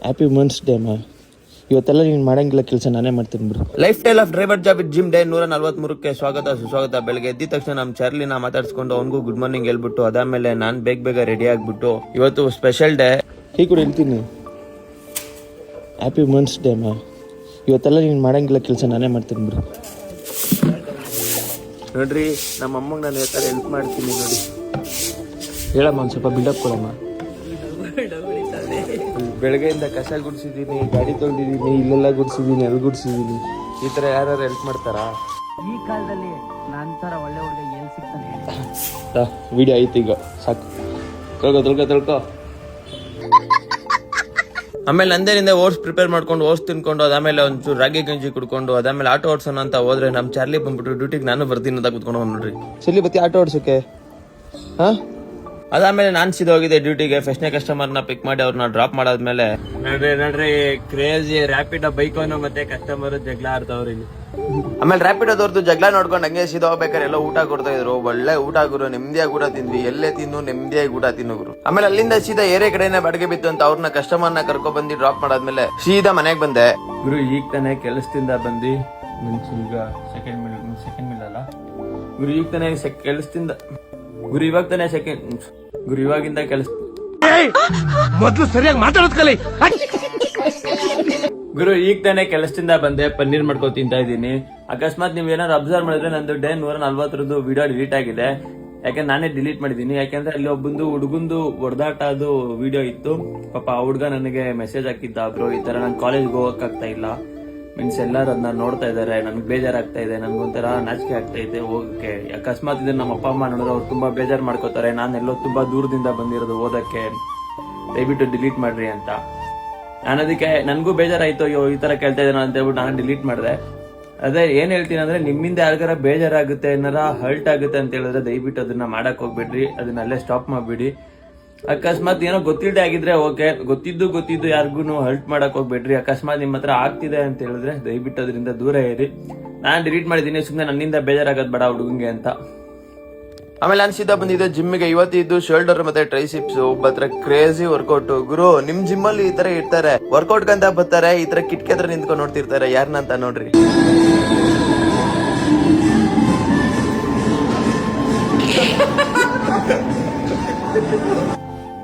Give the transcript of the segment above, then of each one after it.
Happy ಮನ್ಸ್ day ಮಾ. ಇವತ್ತೆಲ್ಲ ನೀನು ಮಾಡಂಗಿಲ್ಲ ಕೆಲಸ ನಾನೇ ಮಾಡ್ತೀನಿ ಬಿಡು. Lifestyle of driver job with gym day 143ಕ್ಕೆ ಸ್ವಾಗತ ಸುಸ್ವಾಗತ. ಬೆಳಗ್ಗೆ ಎದ್ದ ತಕ್ಷಣ ನಮ್ಮ ಚಾರ್ಲಿನ ಮಾತಾಡ್ಸ್ಕೊಂಡು ಅವನಿಗೂ ಗುಡ್ ಮಾರ್ನಿಂಗ್ ಹೇಳ್ಬಿಟ್ಟು ಅದಾದ್ಮೇಲೆ ನಾನು ಬೇಗ ರೆಡಿ ಆಗ್ಬಿಟ್ಟು ಇವತ್ತು ಸ್ಪೆಷಲ್ ಡೇ ಹೀಗೆ ಕೂಡ ಹೇಳ್ತೀನಿ. ಹ್ಯಾಪಿ ಮನ್ಸ್ ಡೇ ಮಾ. ಇವತ್ತೆಲ್ಲ ನೀನು ಮಾಡಂಗಿಲ್ಲ ಕೆಲಸ ನಾನೇ ಮಾಡ್ತೀನಿ ಬಿಡು. ನೋಡ್ರಿ ನಮ್ಮ ಅಮ್ಮಗೆ ನಾನು ಯಾವ ಥರ ಹೆಲ್ಪ್ ಮಾಡ್ತೀನಿ ನೋಡಿ. ಹೇಳಮ್ಮ ಒಂದು ಸ್ವಲ್ಪ ಬಿಲ್ಡಪ್ ಕೊಡಮ್ಮ. ಬೆಳಗ್ಗೆಯಿಂದ ಕಸ ಗುಡಿಸಿದ್ದೀನಿ, ಗಾಡಿ ತೊಗೊಂಡಿದ್ದೀನಿ, ಇಲ್ಲೆಲ್ಲ ಗುಡಿಸಿದ್ದೀನಿ, ಅಲ್ಲಿ ಗುಡಿಸಿದ್ದೀನಿ. ಈ ಥರ ಯಾರು ಹೆಲ್ಪ್ ಮಾಡ್ತಾರಾ? ಈ ಕಾಲದಲ್ಲಿ ನಂತರ ಒಳ್ಳೆ ಎಲ್ಲಿ ಸಿಗ್ತಾನೆ. ವಿಡಿಯೋ ಐತಿ ಈಗ ಸಾಕು. ತೊಳ್ಕೊ. ಆಮೇಲೆ ನಂದೇನಿಂದ ಓಟ್ಸ್ ಪ್ರಿಪೇರ್ ಮಾಡ್ಕೊಂಡು ಓಟ್ಸ್ ತಿನ್ಕೊಂಡು ಅದಾದ್ಮೇಲೆ ಒಂಚೂರು ರಾಗಿ ಗಂಜಿ ಕುಡ್ಕೊಂಡು ಅದಾದ್ಮೇಲೆ ಆಟೋ ಓಡ್ಸೋಣ ಅಂತ ಹೋದ್ರೆ ನಮ್ಮ ಚಾರ್ಲಿ ಬಂದ್ಬಿಟ್ಟು ಡ್ಯೂಟಿಗೆ ನಾನು ಬರ್ತೀನಿ ಅಂತ ಕುತ್ಕೊಂಡು ನೋಡ್ರಿ. ಸರಿ ಬತ್ತಿ ಆಟೋ ಓಡಿಸೋಕೆ. ಹಾಂ, ಅದಾದ್ಮೇಲೆ ನಾನು ಸೀದಾ ಹೋಗಿದ್ದೆ ಡ್ಯೂಟಿಗೆ. ಫಸ್ಟ್ನೇ ಕಸ್ಟಮರ್ನ ಪಿಕ್ ಮಾಡಿ ಅವ್ರನ್ನ ಡ್ರಾಪ್ ಮಾಡಾದ್ಮೇಲೆ ನೋಡ್ರಿ ಕ್ರೇಜಿ ರ್ಯಾಪಿಡ್ ಬೈಕ್ ಅವನು ಮತ್ತೆ ಕಸ್ಟಮರ್ ಜಗಳ ಆಡ್ತಾವ್ರಿ ಇಲ್ಲಿ. ಆಮೇಲೆ ರ್ಯಾಪಿಡೋದವ್ರದ್ದು ಜಗಳ ನೋಡ್ಕೊಂಡು ಹಂಗೆ ಸೀದಾ ಹೋಗ್ಬೇಕಾರೆ ಎಲ್ಲ ಊಟ ಕೊಡ್ತಾ ಇದ್ರು. ಒಳ್ಳೆ ಊಟ ಗುರು, ನೆಮ್ಮದಿಯಾಗಿ ಊಟ ತಿಂದ್ವಿ. ಎಲ್ಲೇ ತಿನ್ನು ನೆಮ್ಮದಿಯಾಗಿ ಊಟ ತಿನ್ನು ಗುರು. ಆಮೇಲೆ ಅಲ್ಲಿಂದ ಸೀದಾ ಏರಿಯಾ ಕಡೆನೆ ಬಾಡಿಗೆ ಬಿತ್ತು ಅಂತ ಅವ್ರನ್ನ ಕಸ್ಟಮರ್ನ ಕರ್ಕೊಂಡ್ ಬಂದು ಡ್ರಾಪ್ ಮಾಡಾದ್ಮೇಲೆ ಸೀದಾ ಮನೆಗೆ ಬಂದೆ. ಗುರು ಈಗ ತಾನೇ ಕೆಲಸದಿಂದ ಬಂದು ಸೆಕೆಂಡ್ ಮಿಲ್ ಅಲ್ಲ ಗುರು, ಈಗ ತಾನೇ ಕೆಲಸದಿಂದ ಗುರು, ಇವಾಗಿಂದ ಕೆಲಸ ಮೊದಲು ಸರಿಯಾಗಿ ಮಾತಾಡೋದ್ ಕಲಿ. ಗುರು ಈಗ ತಾನೇ ಕೆಲಸದಿಂದ ಬಂದೆ, ಪನ್ನೀರ್ ಮಾಡ್ಕೊಂಡು ತಿಂತಾ ಇದ್ದೀನಿ. ಅಕಸ್ಮಾತ್ ನೀವ್ ಏನಾದ್ರು ಅಬ್ಸರ್ವ್ ಮಾಡಿದ್ರೆ ನಂದು ಡೇ 140 ವಿಡಿಯೋ ಡಿಲೀಟ್ ಆಗಿದೆ. ಯಾಕಂದ್ರೆ ನಾನೇ ಡಿಲೀಟ್ ಮಾಡಿದೀನಿ. ಯಾಕಂದ್ರೆ ಅಲ್ಲಿ ಒಬ್ಬಂದು ಹುಡುಗಂದು ಹೊಡೆದಾಟ ಅದು ವಿಡಿಯೋ ಇತ್ತು. ಪಾಪ ಆ ಹುಡುಗ ನನಗೆ ಮೆಸೇಜ್ ಹಾಕಿದ್ದ, ಬ್ರೋ ಈ ತರ ನಾನು ಕಾಲೇಜ್ಗೆ ಹೋಗಕ್ ಆಗ್ತಾ ಇಲ್ಲ, ಮೀನ್ಸ್ ಎಲ್ಲರೂ ಅದನ್ನ ನೋಡ್ತಾ ಇದಾರೆ, ನನ್ಗೆ ಬೇಜಾರಾಗ್ತಾ ಇದೆ, ನನ್ಗೊಂಥರ ನಾಚಿಕೆ ಆಗ್ತಾ ಇದೆ ಹೋಗಕ್ಕೆ. ಅಕಸ್ಮಾತ್ ಇದನ್ನ ನಮ್ಮ ಅಪ್ಪ ಅಮ್ಮ ನೋಡಿದ್ರೆ ಅವ್ರು ತುಂಬಾ ಬೇಜಾರು ಮಾಡ್ಕೋತಾರೆ. ನಾನೆಲ್ಲೋ ತುಂಬಾ ದೂರದಿಂದ ಬಂದಿರೋದು ಓದಕ್ಕೆ, ದಯವಿಟ್ಟು ಡಿಲೀಟ್ ಮಾಡ್ರಿ ಅಂತ. ನಾನು ಅದಕ್ಕೆ ನನ್ಗೂ ಬೇಜಾರಾಯ್ತು, ಅಯ್ಯೋ ಈ ತರ ಕೇಳ್ತಾ ಇದ್ದಾನ ಅಂತ ಹೇಳ್ಬಿಟ್ಟು ನಾನು ಡಿಲೀಟ್ ಮಾಡಿದೆ. ಅದೇ ಏನ್ ಹೇಳ್ತೀನಿ ಅಂದ್ರೆ, ನಿಮ್ಮಿಂದ ಯಾರಿಗಾರ ಬೇಜಾರಾಗುತ್ತೆ, ಏನಾರ ಹರ್ಟ್ ಆಗುತ್ತೆ ಅಂತ ಹೇಳಿದ್ರೆ ದಯವಿಟ್ಟು ಅದನ್ನ ಮಾಡಕ್ ಹೋಗ್ಬೇಡ್ರಿ, ಅದನ್ನ ಅಲ್ಲೇ ಸ್ಟಾಪ್ ಮಾಡ್ಬಿಡಿ. ಅಕಸ್ಮಾತ್ ಏನೋ ಗೊತ್ತಿಲ್ಲದೆ ಆಗಿದ್ರೆ ಓಕೆ, ಗೊತ್ತಿದ್ದು ಯಾರಿಗೂ ಹರ್ಟ್ ಮಾಡಕ್ ಹೋಗ್ಬೇಡ್ರಿ. ಅಕಸ್ಮಾತ್ ನಿಮ್ಮ ಹತ್ರ ಆಗ್ತಿದೆ ಅಂತ ಹೇಳಿದ್ರೆ ದಯವಿಟ್ಟು ಅದರಿಂದ ದೂರ ಇರಿ. ನಾನು ಡಿಲೀಟ್ ಮಾಡಿದ್ದೀನಿ, ಸುಮ್ಮನೆ ನನ್ನಿಂದ ಬೇಜಾರಾಗದ್ ಬೇಡ ಹುಡುಗಂಗೆ ಅಂತ. ಆಮೇಲೆ ನಾನು ಸೀದಾ ಬಂದಿದ್ದು ಜಿಮ್ಗೆ. ಇವತ್ತಿದ್ದು ಶೋಲ್ಡರ್ ಮತ್ತೆ ಟ್ರೈಸಿಪ್ಸ್. ಒಬ್ಬ ಹತ್ರ ಕ್ರೇಜಿ ವರ್ಕೌಟ್ ಗುರು. ನಿಮ್ ಜಿಮ್ ಅಲ್ಲಿ ಈ ತರ ಇರ್ತಾರೆ, ವರ್ಕೌಟ್ ಕಂತ ಬರ್ತಾರೆ, ಈ ತರ ಕಿಟಕಿ ಹತ್ರ ನಿಂತ್ಕೊಂಡು ನೋಡ್ತಿರ್ತಾರೆ ಯಾರನ್ನಂತ ನೋಡ್ರಿ.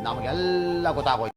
ನಮಗೆಲ್ಲ ಗೊತ್ತಾಗೋಯ್ತು.